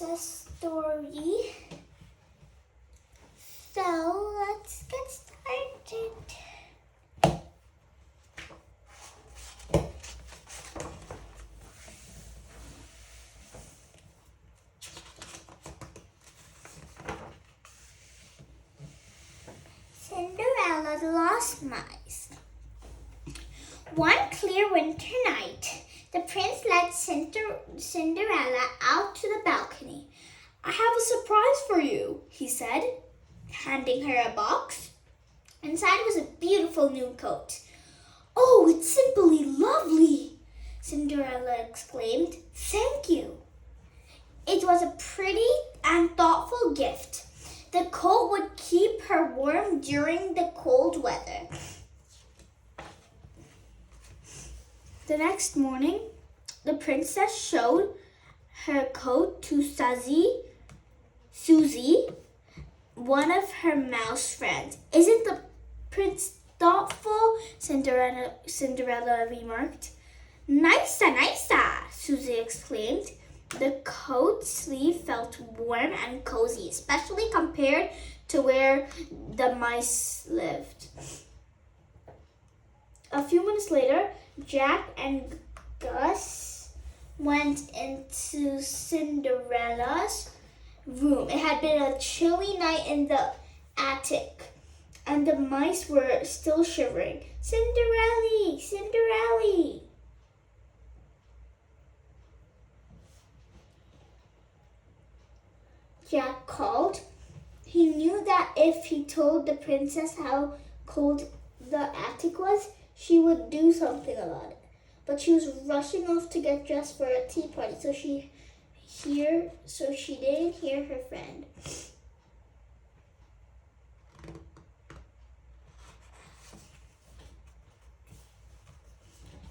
princess story. So let's get started. Cinderella's Lost Mice. One clear winter night, the prince led Cinderella out to the balcony. "I have a surprise for you," he said, handing her a box. Inside was a beautiful new coat. "Oh, it's simply lovely!" Cinderella exclaimed. "Thank you." It was a pretty and thoughtful gift. The coat would keep her warm during the cold weather. The next morning, the princess showed her coat to Susie, one of her mouse friends. "Isn't the prince thoughtful?" Cinderella remarked. Nice, Susie exclaimed. The coat sleeve felt warm and cozy, especially compared to where the mice lived. A few minutes later, Jack and Gus went into Cinderella's room. It had been a chilly night in the attic, and the mice were still shivering. Cinderella! Jack called. He knew that if he told the princess how cold the attic was, she would do something about it. But she was rushing off to get dressed for a tea party, so she didn't hear her friend.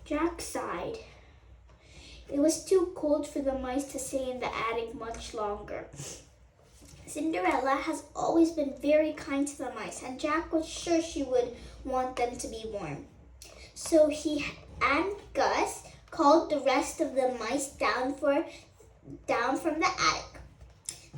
Jack sighed. It was too cold for the mice to stay in the attic much longer. Cinderella has always been very kind to the mice, and Jack was sure she would want them to be warm. So he and Gus called the rest of the mice down from the attic.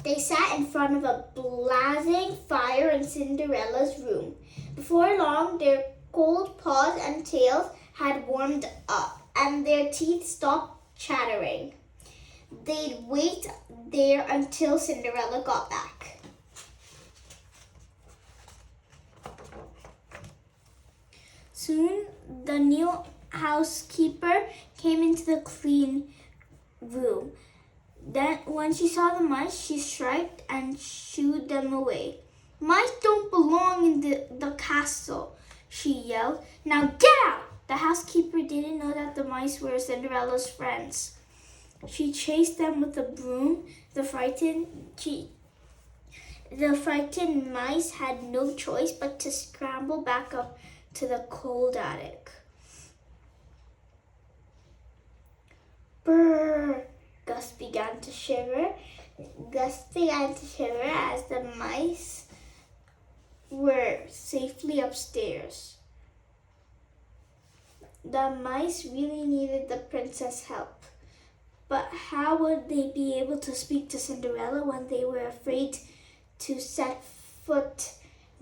They sat in front of a blazing fire in Cinderella's room. Before long, their cold paws and tails had warmed up, and their teeth stopped chattering. They'd wait there until Cinderella got back. Soon, the new housekeeper came into the clean room. Then, when she saw the mice, she shrieked and shooed them away. "Mice don't belong in the castle," she yelled. "Now get out!" The housekeeper didn't know that the mice were Cinderella's friends. She chased them with a broom. The frightened mice had no choice but to scramble back up to the cold attic. Brrr! Gus began to shiver as the mice were safely upstairs. The mice really needed the princess' help. But how would they be able to speak to Cinderella when they were afraid to set foot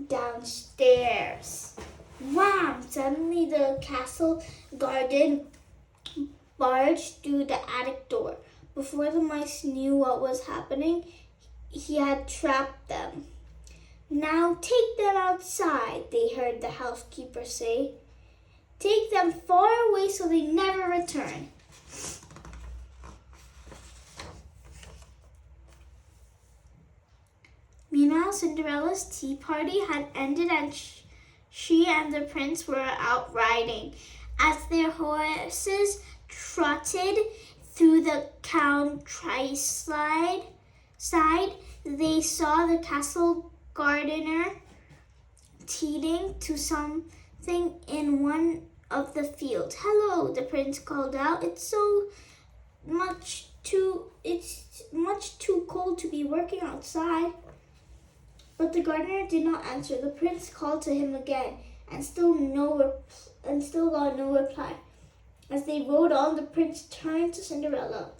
downstairs? Wham! Suddenly the castle guardian barged through the attic door. Before the mice knew what was happening, he had trapped them. "Now take them outside," they heard the housekeeper say. "Take them far away so they never return." Meanwhile, Cinderella's tea party had ended, and she and the prince were out riding. As their horses trotted through the countryside, they saw the castle gardener tending to something in one of the fields. "Hello," the prince called out. It's much too cold to be working outside." But the gardener did not answer. The prince called to him again, and still got no reply. As they rode on, the prince turned to Cinderella.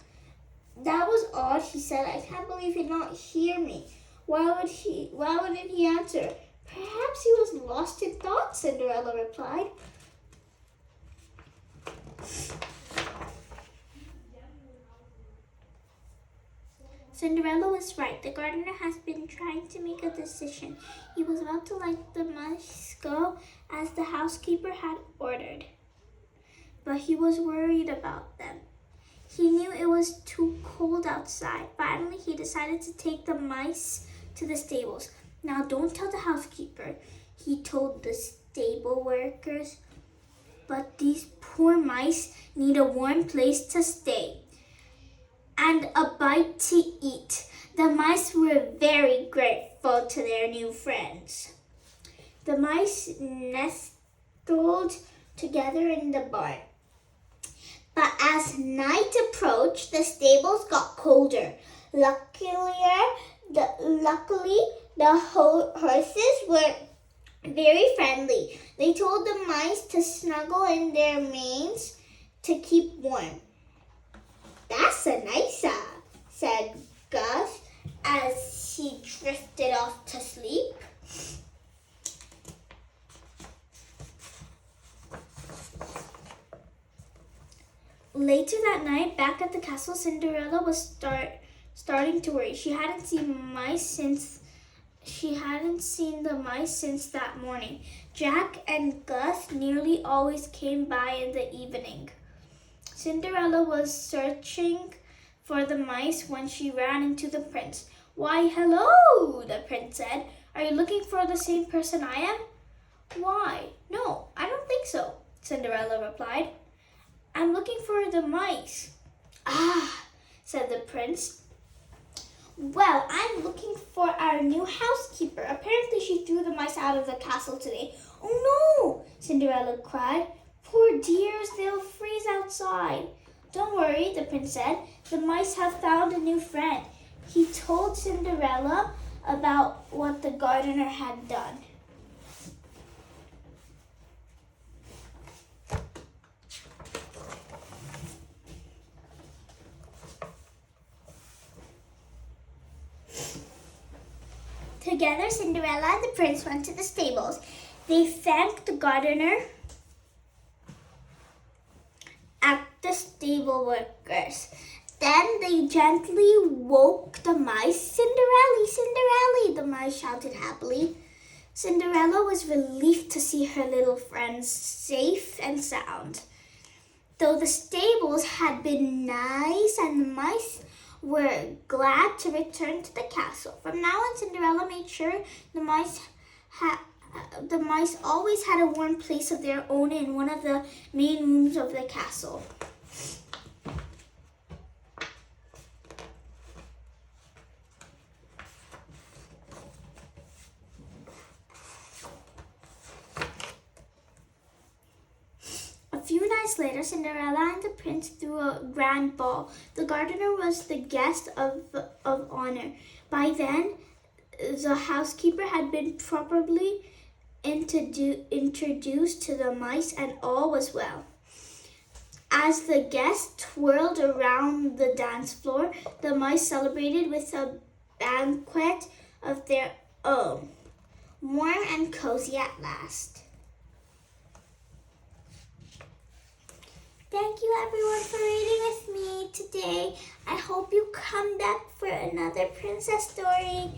That was odd, he said. I can't believe he did not hear me. Why wouldn't he answer? Perhaps he was lost in thought, Cinderella replied. Cinderella was right. The gardener has been trying to make a decision. He was about to let the mice go as the housekeeper had ordered. But he was worried about them. He knew it was too cold outside. Finally, he decided to take the mice to the stables. Now, don't tell the housekeeper, he told the stable workers. But these poor mice need a warm place to stay and a bite to eat. The mice were very grateful to their new friends. The mice nestled together in the barn. But as night approached, the stables got colder. Luckily, the horses were very friendly. They told the mice to snuggle in their manes to keep warm. That's a nice, said Gus as he drifted off to sleep. Later that night, back at the castle, Cinderella was starting to worry. She hadn't seen the mice since that morning. Jack and Gus nearly always came by in the evening. Cinderella was searching for the mice when she ran into the prince. "Why, hello," the prince said. "Are you looking for the same person I am?" "Why, no, I don't think so," Cinderella replied. "I'm looking for the mice." "Ah," said the prince. "Well, I'm looking for our new housekeeper. Apparently she threw the mice out of the castle today." "Oh no," Cinderella cried. "Poor dears, they'll freeze outside." "Don't worry," the prince said. "The mice have found a new friend." He told Cinderella about what the gardener had done. Together, Cinderella and the prince went to the stables. They thanked the gardener at the stable workers. Then they gently woke the mice. "Cinderella, Cinderella," the mice shouted happily. Cinderella was relieved to see her little friends safe and sound. Though the stables had been nice and the mice were glad to return to the castle. From now on, Cinderella made sure the mice always had a warm place of their own in one of the main rooms of the castle. A few nights later, Cinderella and the prince threw a grand ball. The gardener was the guest of honor. By then, the housekeeper had been properly introduced to the mice, and all was well. As the guests twirled around the dance floor, the mice celebrated with a banquet of their own, warm and cozy at last. Thank you everyone for reading with me today. I hope you come back for another princess story.